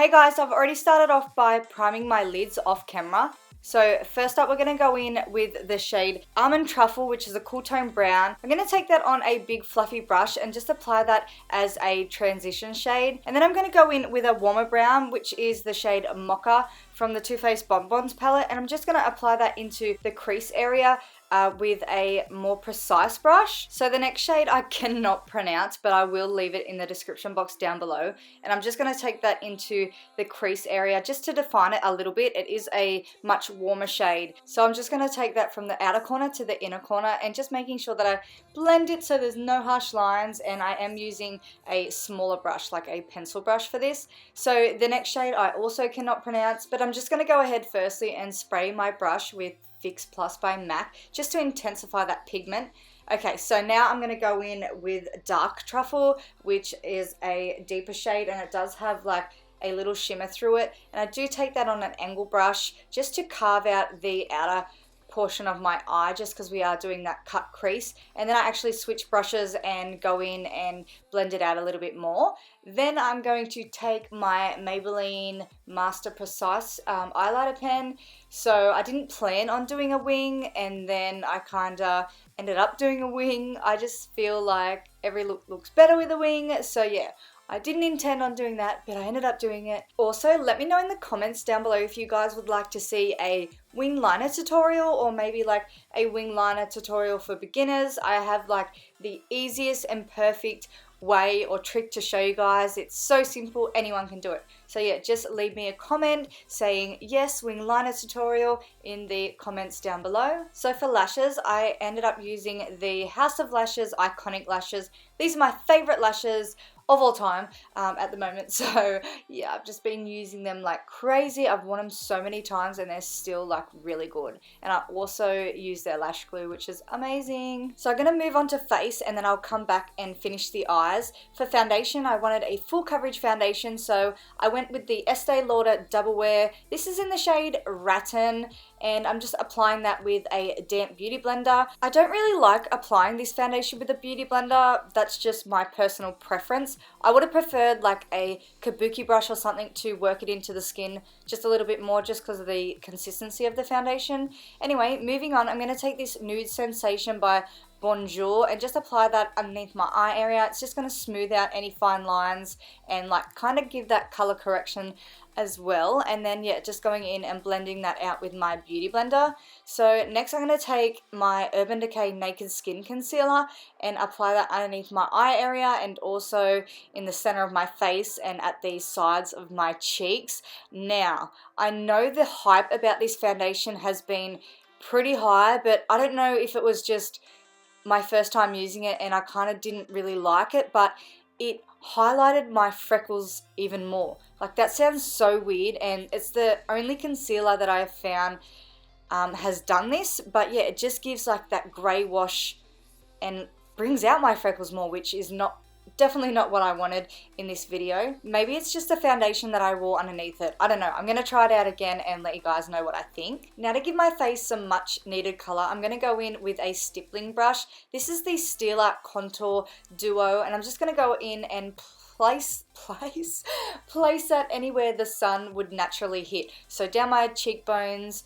Hey guys, so I've already started off by priming my lids off camera. So first up we're going to go in with the shade Almond Truffle, which is a cool tone brown. I'm going to take that on a big fluffy brush and just apply that as a transition shade. And then I'm going to go in with a warmer brown, which is the shade Mocha from the Too Faced Bonbons palette. And I'm just going to apply that into the crease area with a more precise brush. So the next shade I cannot pronounce, but I will leave it in the description box down below. And I'm just going to take that into the crease area just to define it a little bit. It is a much warmer shade. So I'm just going to take that from the outer corner to the inner corner and just making sure that I blend it so there's no harsh lines, and I am using a smaller brush, like a pencil brush for this. So the next shade I also cannot pronounce, but I'm just going to go ahead firstly and spray my brush with Fix Plus by MAC just to intensify that pigment. Okay, so now I'm going to go in with Dark Truffle, which is a deeper shade, and it does have like a little shimmer through it. And I do take that on an angle brush just to carve out the outer portion of my eye, just because we are doing that cut crease. And then I actually switch brushes and go in and blend it out a little bit more. Then I'm going to take my Maybelline Master Precise eyeliner pen. So I didn't plan on doing a wing, and then I kind of ended up doing a wing. I just feel like every look looks better with a wing. So yeah, I didn't intend on doing that, but I ended up doing it. Also, let me know in the comments down below if you guys would like to see a wing liner tutorial, or maybe like a wing liner tutorial for beginners. I have like the easiest and perfect way or trick to show you guys. It's so simple, anyone can do it. So yeah, just leave me a comment saying yes, wing liner tutorial in the comments down below. So for lashes, I ended up using the House of Lashes Iconic Lashes. These are my favorite lashes of all time at the moment. So yeah, I've just been using them like crazy. I've worn them so many times and they're still like really good. And I also use their lash glue, which is amazing. So I'm gonna move on to face, and then I'll come back and finish the eyes. For foundation, I wanted a full coverage foundation, so I went with the Estee Lauder Double Wear. This is in the shade Rattan, and I'm just applying that with a damp beauty blender. I don't really like applying this foundation with a beauty blender. That's just my personal preference. I would have preferred like a kabuki brush or something to work it into the skin just a little bit more, just because of the consistency of the foundation. Anyway, moving on, I'm going to take this Nude Sensation by Bonjour and just apply that underneath my eye area. It's just going to smooth out any fine lines and like kind of give that color correction as well. And then yeah, just going in and blending that out with my beauty blender. So next I'm going to take my Urban Decay Naked Skin Concealer and apply that underneath my eye area, and also in the center of my face and at the sides of my cheeks. Now, I know the hype about this foundation has been pretty high, but I don't know if it was just my first time using it and I kind of didn't really like it, but it highlighted my freckles even more. Like, that sounds so weird, and it's the only concealer that I have found has done this. But yeah, it just gives like that grey wash and brings out my freckles more, which is definitely not what I wanted in this video. Maybe it's just the foundation that I wore underneath it. I don't know. I'm going to try it out again and let you guys know what I think. Now, to give my face some much needed color, I'm going to go in with a stippling brush. This is the Stila Contour Duo, and I'm just going to go in and place that anywhere the sun would naturally hit. So down my cheekbones,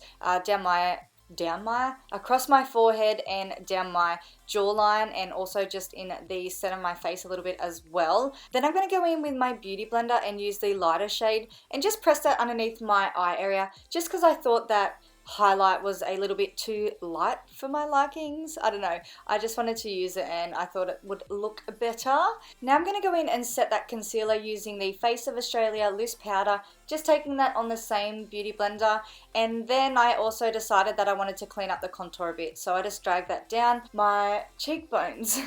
across my forehead and down my jawline, and also just in the center of my face a little bit as well. Then I'm going to go in with my beauty blender and use the lighter shade and just press that underneath my eye area, just because I thought that highlight was a little bit too light for my likings. I don't know, I just wanted to use it and I thought it would look better. Now I'm going to go in and set that concealer using the Face of Australia loose powder, just taking that on the same beauty blender. And then I also decided that I wanted to clean up the contour a bit, so I just dragged that down my cheekbones.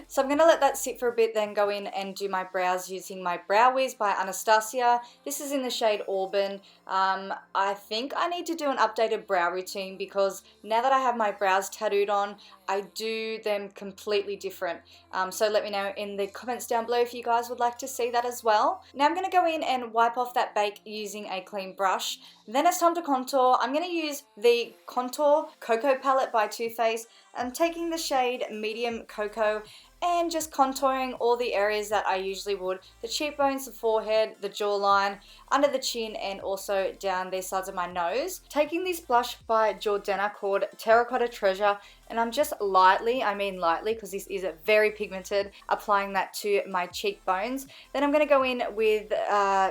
So I'm going to let that sit for a bit, then go in and do my brows using my Brow Wiz by Anastasia. This is in the shade Auburn. I think I need to do an updated brow routine, because now that I have my brows tattooed on, I do them completely different. So let me know in the comments down below if you guys would like to see that as well. Now I'm going to go in and wipe off that baked make using a clean brush. Then it's time to contour. I'm going to use the Contour Cocoa palette by Too Faced. I'm taking the shade Medium Cocoa and just contouring all the areas that I usually would. The cheekbones, the forehead, the jawline, under the chin, and also down the sides of my nose. Taking this blush by Jordana called Terracotta Treasure, and I'm just lightly, I mean lightly because this is very pigmented, applying that to my cheekbones. Then I'm going to go in with,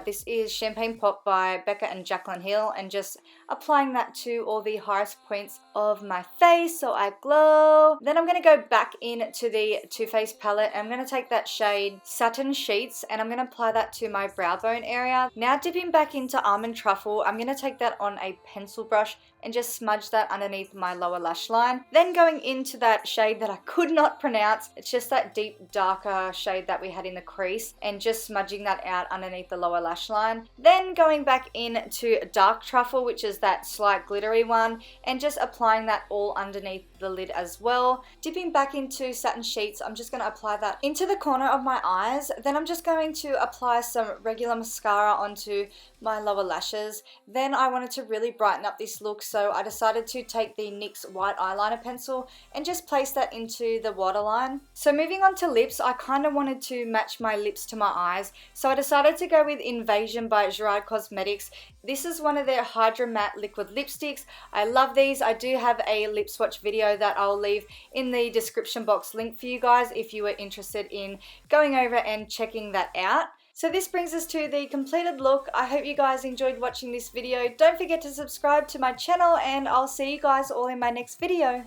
this is Champagne Pop by Becca and Jaclyn Hill, and just applying that to all the highest points of my face so I glow. Then I'm going to go back into the Too Faced palette, and I'm going to take that shade Satin Sheets, and I'm going to apply that to my brow bone area. Now dipping back into Almond Truffle, I'm going to take that on a pencil brush and just smudge that underneath my lower lash line. Then going into that shade that I could not pronounce, it's just that deep darker shade that we had in the crease, and just smudging that out underneath the lower lash line. Then going back into Dark Truffle, which is that slight glittery one, and just applying that all underneath the lid as well. Dipping back into Satin Sheets, I'm just going to apply that into the corner of my eyes. Then I'm just going to apply some regular mascara onto my lower lashes. Then I wanted to really brighten up this look, so I decided to take the NYX white eyeliner pencil and just place that into the waterline. So moving on to lips, I kind of wanted to match my lips to my eyes, so I decided to go with Invasion by Gerard Cosmetics. This is one of their Hydra Matte liquid lipsticks. I love these. I do have a lip swatch video that I'll leave in the description box link for you guys if you were interested in going over and checking that out. So this brings us to the completed look. I hope you guys enjoyed watching this video. Don't forget to subscribe to my channel, and I'll see you guys all in my next video.